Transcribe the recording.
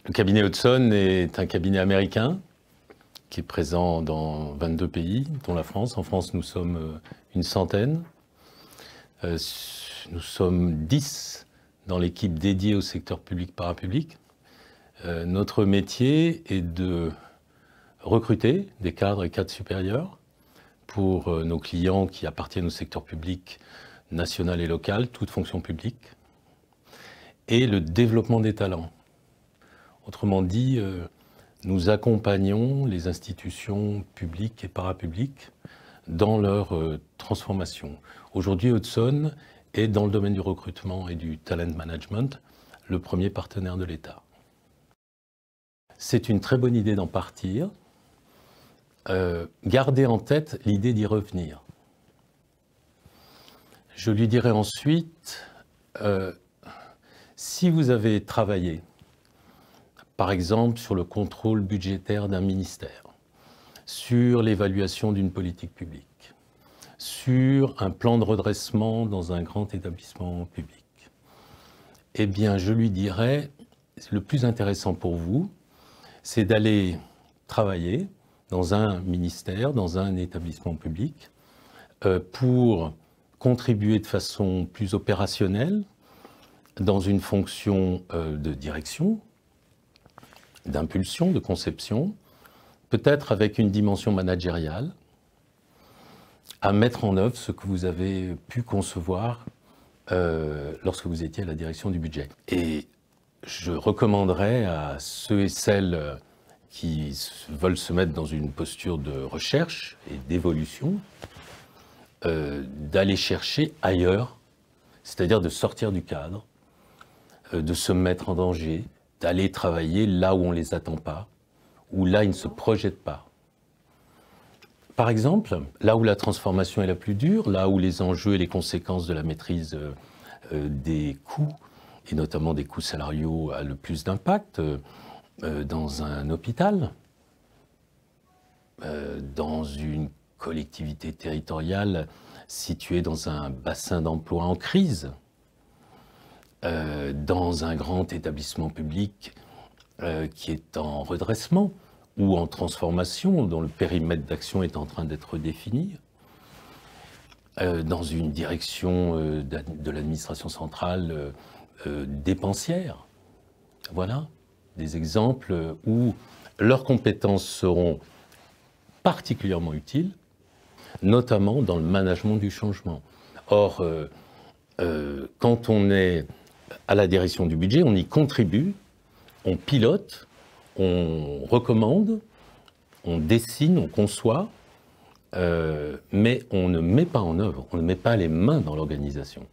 Le cabinet Hudson est un cabinet américain qui est présent dans 22 pays, dont la France. En France, nous sommes une centaine. Nous sommes 10 dans l'équipe dédiée au secteur public-parapublic. Notre métier est de recruter des cadres et cadres supérieurs pour nos clients qui appartiennent au secteur public national et local, toute fonction publique, et le développement des talents. Autrement dit, nous accompagnons les institutions publiques et parapubliques dans leur transformation. Aujourd'hui, Hudson est dans le domaine du recrutement et du talent management le premier partenaire de l'État. C'est une très bonne idée d'en partir. Gardez en tête l'idée d'y revenir. Je lui dirai ensuite, si vous avez travaillé, par exemple sur le contrôle budgétaire d'un ministère, sur l'évaluation d'une politique publique, sur un plan de redressement dans un grand établissement public, eh bien je lui dirais, le plus intéressant pour vous, c'est d'aller travailler dans un ministère, dans un établissement public, pour contribuer de façon plus opérationnelle dans une fonction de direction, d'impulsion, de conception, peut-être avec une dimension managériale, à mettre en œuvre ce que vous avez pu concevoir lorsque vous étiez à la direction du budget. Et je recommanderais à ceux et celles qui veulent se mettre dans une posture de recherche et d'évolution, d'aller chercher ailleurs, c'est-à-dire de sortir du cadre, de se mettre en danger, d'aller travailler là où on ne les attend pas, où là ils ne se projettent pas. Par exemple, là où la transformation est la plus dure, là où les enjeux et les conséquences de la maîtrise des coûts, et notamment des coûts salariaux, a le plus d'impact, dans un hôpital, dans une collectivité territoriale située dans un bassin d'emploi en crise, dans un grand établissement public qui est en redressement ou en transformation, dont le périmètre d'action est en train d'être défini, dans une direction de l'administration centrale dépensière. Voilà des exemples où leurs compétences seront particulièrement utiles, notamment dans le management du changement. Or, quand on est à la direction du budget, on y contribue, on pilote, on recommande, on dessine, on conçoit, mais on ne met pas en œuvre, on ne met pas les mains dans l'organisation.